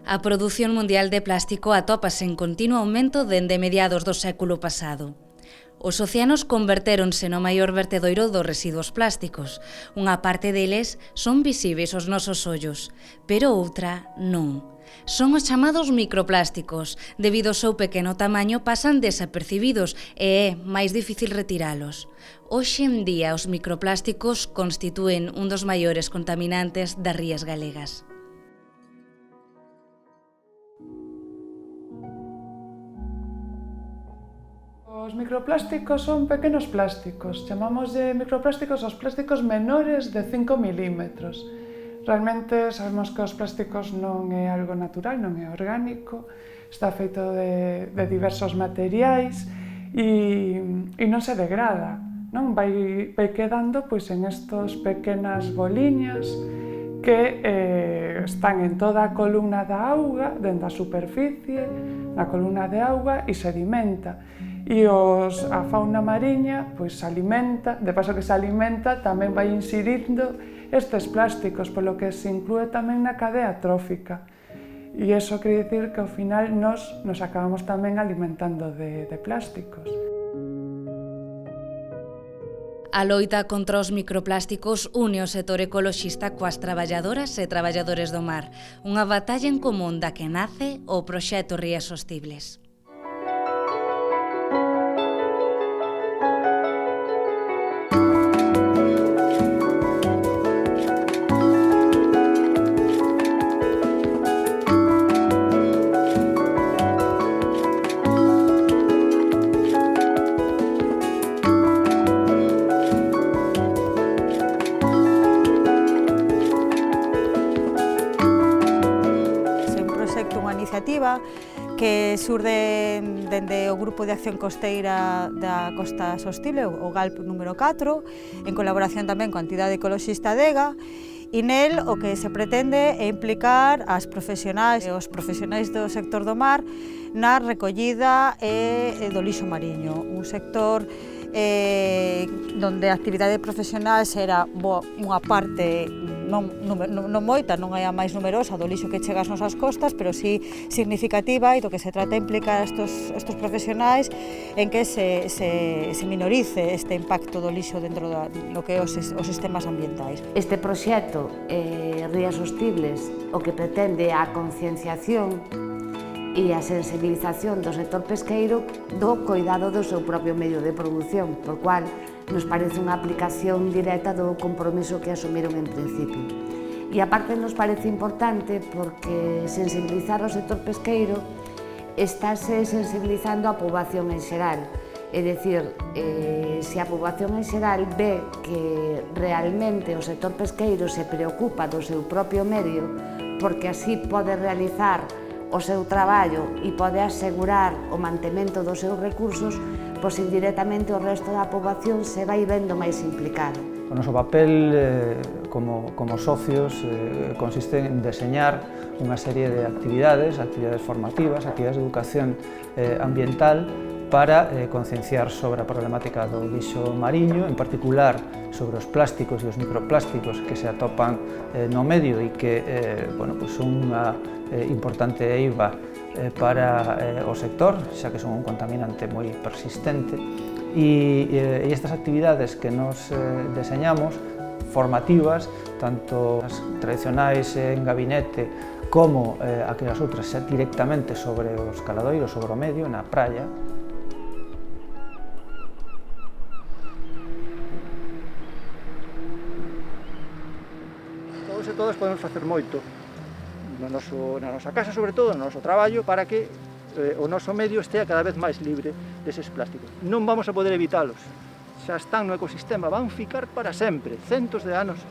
A produción mundial de plástico atópase en continuo aumento dende mediados do século pasado. Os océanos convertéronse no maior vertedoiro dos residuos plásticos. Unha parte deles son visíveis aos nosos ollos, pero outra non. Son os chamados microplásticos. Debido ao seu pequeno tamaño pasan desapercibidos e é máis difícil retiralos. Hoxe en día os microplásticos constitúen un dos maiores contaminantes das rías galegas. Os microplásticos son pequenos plásticos. Chamamos de microplásticos aos plásticos menores de 5 milímetros. Realmente sabemos que os plásticos non é algo natural, non é orgánico, está feito de diversos materiais e non se degrada, non? Vai quedando pois, en estos pequenas boliñas que están en toda a columna da auga, dentro da superficie, na columna de auga e sedimenta. E a fauna mariña pois, se alimenta, de paso que se alimenta tamén vai inserindo estes plásticos, polo que se inclúe tamén na cadea trófica. E iso quere dicir que ao final nos acabamos tamén alimentando de plásticos. A loita contra os microplásticos une o sector ecoloxista coas traballadoras e traballadores do mar, unha batalla en común da que nace o proxecto Rías Sostibles. Que surde dende o Grupo de Acción Costeira da Costa Sostible, o GALP número 4, en colaboración tamén coa entidade ecoloxista DEGA, e nel o que se pretende é implicar as profesionais e os profesionais do sector do mar na recollida do lixo mariño, un sector donde a actividade profesional será unha parte non moita, non é a máis numerosa do lixo que chega ás nosas costas, pero sí significativa, e do que se trata de implicar a estos profesionais en que se minorice este impacto do lixo dentro do que é os sistemas ambientais. Este proxecto Rías Sostibles o que pretende a concienciación e a sensibilización do sector pesqueiro do cuidado do seu propio medio de produción, por cual nos parece unha aplicación directa do compromiso que asumiron en principio. E aparte nos parece importante porque sensibilizar o sector pesqueiro estáse sensibilizando a poboación en xeral. É dicir, se a poboación en xeral ve que realmente o sector pesqueiro se preocupa do seu propio medio porque así pode realizar o seu traballo e pode asegurar o mantemento dos seus recursos, pois indirectamente o resto da poboación se vai vendo máis implicado. O noso papel como socios consiste en deseñar unha serie de actividades formativas, actividades de educación ambiental para concienciar sobre a problemática do lixo mariño, en particular sobre os plásticos e os microplásticos que se atopan no medio e que son unha importante eiva para o sector, xa que son un contaminante moi persistente, e estas actividades que nos deseñamos, formativas, tanto as tradicionais en gabinete como aquelas outras directamente sobre os caladoiros, sobre o medio, na praia. Todos e todas podemos facer moito na nosa casa, sobre todo, no noso traballo, para que o noso medio estea cada vez máis libre deses plásticos. Non vamos a poder evitalos, xa están no ecosistema, van ficar para sempre, centos de anos,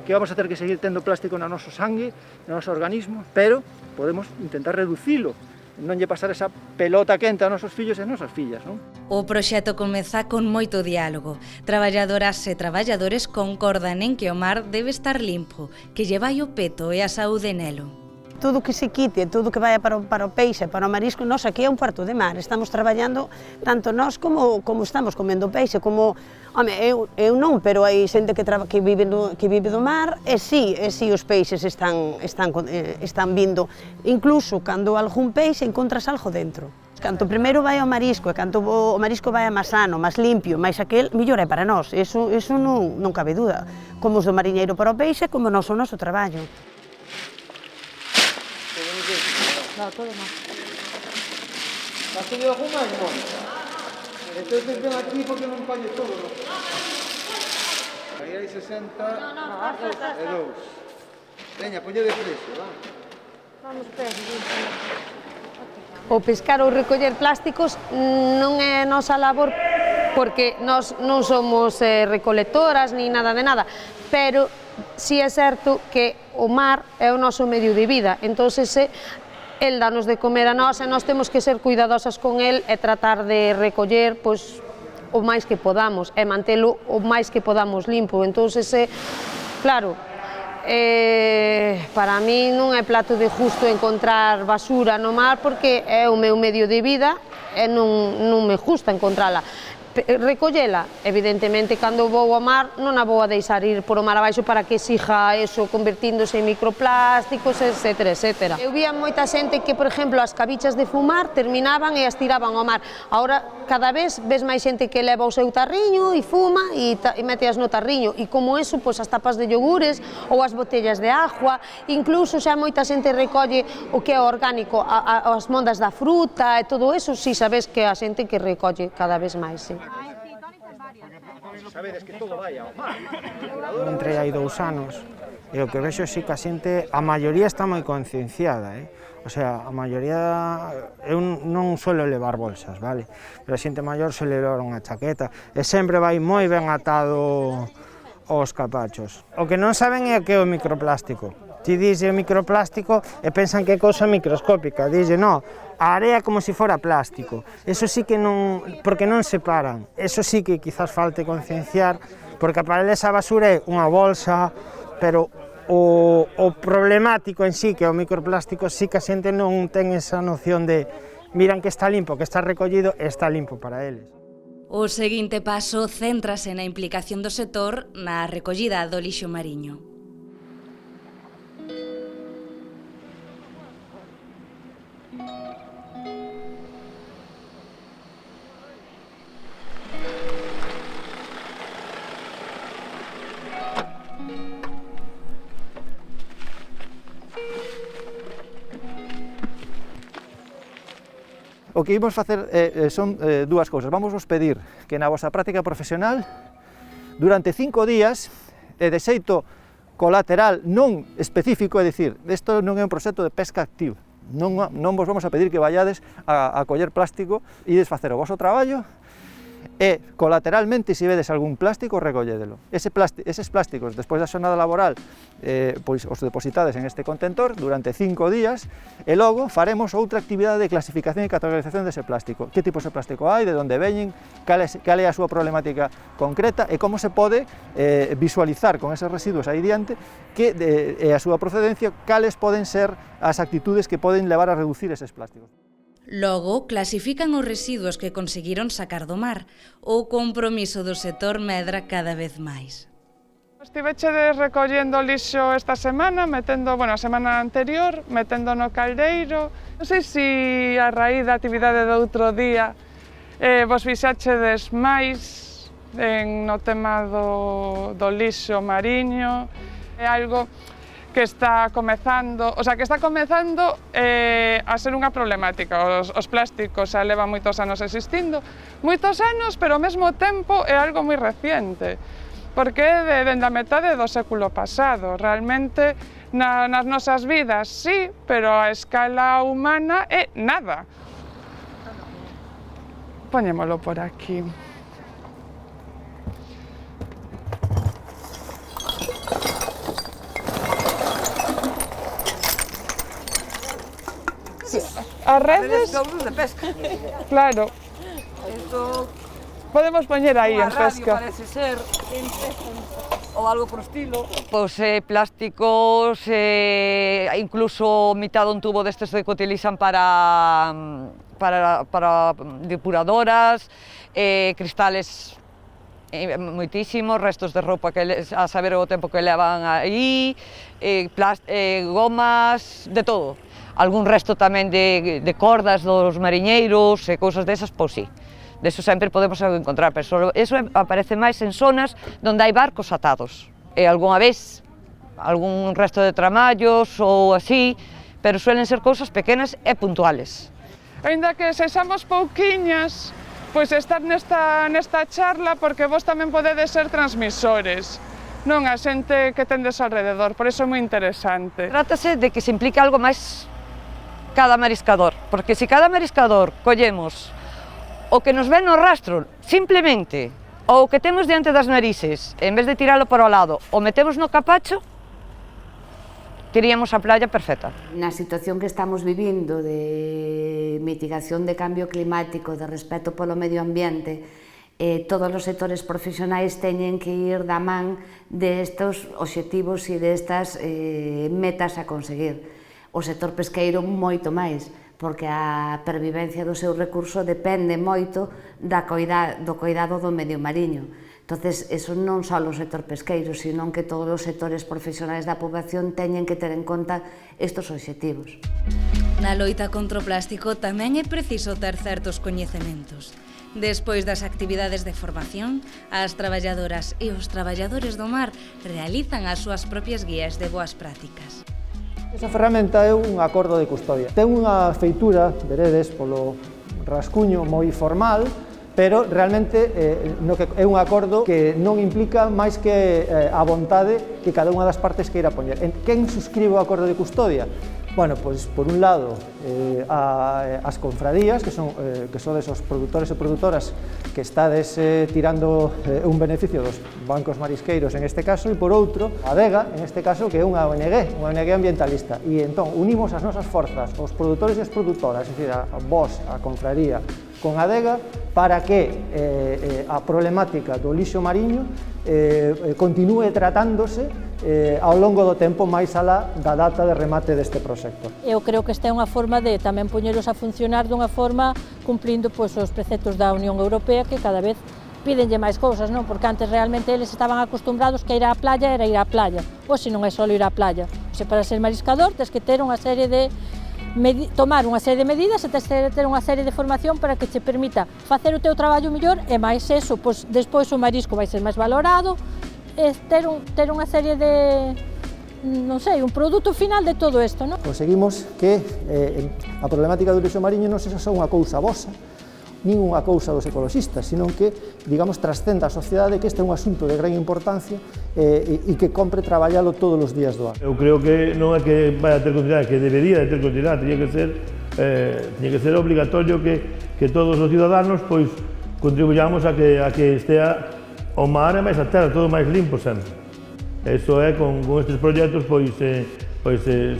que vamos a ter que seguir tendo plástico no noso sangue, no noso organismo, pero podemos intentar reducilo, non lle pasar esa pelota quente aos nosos fillos e as nosas fillas, non? O proxecto comeza con moito diálogo. Traballadoras e traballadores concordan en que o mar debe estar limpo, que lle vai o peto e a saúde nelo. todo que se quite, todo que vaya para o peixe, para o marisco, nós aquí é un cuarto de mar, estamos traballando tanto nós como estamos comendo peixe, como, home, eu non, pero hai xente que vive do mar, e si os peixes están vindo, incluso cando algún peixe encontras algo dentro. Canto primeiro vai ao marisco, e canto o marisco vai máis sano, máis limpio, máis aquel, mellor é para nós, eso non cabe duda, como os do mariñeiro para o peixe, como o noso traballo. No, todo mal. ¿Has tenido algún máis, non? Entonces ven aquí porque non colle todo, non? Aí hai 60 e 2. Veña, poñe de precio, va? Vamos, espera, O pescar ou recoller plásticos non é a nosa labor porque nós non somos recolectoras ni nada de nada, pero si é certo que o mar é o noso medio de vida, entón el danos de comer a nós e nós temos que ser cuidadosas con el e tratar de recoller o máis que podamos e mantelo o máis que podamos limpo, entón claro, para mí non é plato de justo encontrar basura no mar porque é o meu medio de vida e non me gusta encontrala. Recollela, evidentemente, cando vou ao mar non a vou a deixar ir por o mar abaixo para que siga eso convertíndose en microplásticos, etcétera, etcétera. Eu vía moita xente que, por exemplo, as cabichas de fumar terminaban e as tiraban ao mar. Agora, cada vez ves máis xente que leva o seu tarriño e fuma e meteas no tarriño. E como eso, pois as tapas de yogures ou as botellas de agua, incluso xa moita xente recolle o que é orgánico, as mondas da fruta e todo eso, si sabes que a xente que recolle cada vez máis, sí. Sabedes que todo vai ao mar. Entrei hai 2 anos e o que vexo sí que a xente, a maioría está moi concienciada, O sea, a maioría, eu non suelo levar bolsas, vale? Pero a xente maior suele levar unha chaqueta e sempre vai moi ben atado aos capachos. O que non saben é que é o microplástico. Ti dixe o microplástico e pensan que é cousa microscópica, dixe, no, a area é como se fora plástico. Eso sí que non, porque non separan. Eso sí que quizás falte concienciar, porque para esa basura é unha bolsa, pero o problemático en sí, que é o microplástico, sí que a xente non ten esa noción de miran que está limpo, que está recollido e está limpo para eles. O seguinte paso céntrase na implicación do sector na recollida do lixo mariño. O que imos facer son dúas cousas. Vamos vos pedir que na vosa práctica profesional durante 5 días de xeito colateral non específico, é dicir, isto non é un proxecto de pesca activa, non vos vamos a pedir que vayades a coller plástico, ides facer o voso traballo e colateralmente se vedes algún plástico recollédelo. Eses plásticos despois da xornada laboral pois os depositades en este contentor durante 5 días e logo faremos outra actividade de clasificación e categorización dese plástico. Que tipos de plástico hai, de onde veñen, cal é a súa problemática concreta e como se pode visualizar con eses residuos aí diante que a súa procedencia, cales poden ser as actitudes que poden levar a reducir eses plásticos. Logo, clasifican os residuos que conseguiron sacar do mar. O compromiso do sector medra cada vez máis. Estivechedes recollendo lixo esta semana, a semana anterior, metendo no caldeiro. Non sei se a raíz da actividade do outro día vos fixachedes máis no tema do lixo mariño. É algo que está comezando a ser unha problemática. Os plásticos xa levan moitos anos existindo, pero ao mesmo tempo é algo moi reciente, porque é dende a metade do século pasado. Realmente, nas nosas vidas, sí, pero a escala humana é nada. Poñémolo por aquí. As redes... de pesca. Claro. Esto... Podemos poñer aí en pesca. Parece ser. ou algo por estilo. Pois plásticos, incluso mitad dun tubo destes que utilizan para depuradoras, cristales moitísimos, restos de roupa que a saber o tempo que levan aí, gomas, de todo. Algún resto tamén de cordas dos mariñeiros e cousas desas, pois sí. Deso sempre podemos encontrar, pero eso aparece máis en zonas onde hai barcos atados. E algunha vez, algún resto de tramallos ou así, pero suelen ser cousas pequenas e puntuales. Ainda que sexamos pouquiñas, pois estar nesta charla porque vos tamén podedes ser transmisores, non a xente que tendes alrededor, por iso é moi interesante. Trátase de que se implique algo máis cada mariscador, porque se cada mariscador collemos o que nos ven no rastro, simplemente, ou o que temos diante das narices, en vez de tiralo para o lado, o metemos no capacho, teríamos a playa perfecta. Na situación que estamos vivindo de mitigación de cambio climático, de respeto polo medio ambiente, todos os sectores profesionais teñen que ir da man destes obxectivos e destas metas a conseguir. O sector pesqueiro moito máis, porque a pervivencia do seu recurso depende moito do coidado do medio mariño. Entonces, eso non só o sector pesqueiro, sino que todos os sectores profesionais da poboación teñen que ter en conta estes obxectivos. Na loita contra o plástico tamén é preciso ter certos coñecementos. Despois das actividades de formación, as traballadoras e os traballadores do mar realizan as súas propias guías de boas prácticas. Esa ferramenta é un acordo de custodia. Ten unha feitura, veredes, polo rascuño moi formal, pero realmente é un acordo que non implica máis que a vontade que cada unha das partes queira poñer. Quen suscribe o acordo de custodia? Bueno, pois, por un lado, as confradías, que son esos produtores e produtoras que estades tirando un beneficio dos bancos marisqueiros en este caso, e por outro, a Adega, en este caso, que é unha ONG ambientalista. E entón, unimos as nosas forzas, os produtores e as produtoras, é dicir, a vos, a confraría, con a Adega, para que a problemática do lixo mariño continúe tratándose ao longo do tempo máis alá da data de remate deste proxecto. Eu creo que esta é unha forma de tamén poñelos a funcionar dunha forma cumplindo os preceptos da Unión Europea, que cada vez pídenlle máis cousas, non? Porque antes realmente eles estaban acostumbrados que ir á playa era ir á playa, ou se non é só ir á playa. Para ser mariscador tens que ter unha serie de tomar unha serie de medidas e ter unha serie de formación para que te permita facer o teu traballo mellor e máis eso, pois despois o marisco vai ser máis valorado e ter unha serie de, non sei, un produto final de todo isto, non? Conseguimos que a problemática do lixo mariño non sexa só unha cousa vosa, nin unha cousa dos ecoloxistas, sino que, digamos, trascenda a sociedade, que este é un asunto de gran importancia e que compre traballalo todos os días do ano. Eu creo que non é que vai a ter continuidade, que debería de ter continuidade, tiña que ser obligatorio que todos os ciudadanos pois contribuyamos a que estea o mar e máis a terra, todo máis limpo sempre. Eso é, con estes proxectos, pois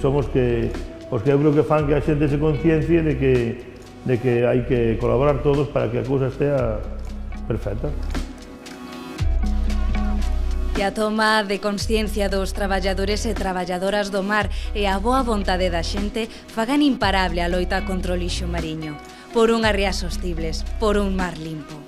son os que eu creo que fan que a xente se conciencie de que hai que colaborar todos para que a cousa estea perfecta. E a toma de consciencia dos traballadores e traballadoras do mar e a boa vontade da xente fagan imparable a loita contra o lixo mariño, por unhas rías sostibles, por un mar limpo.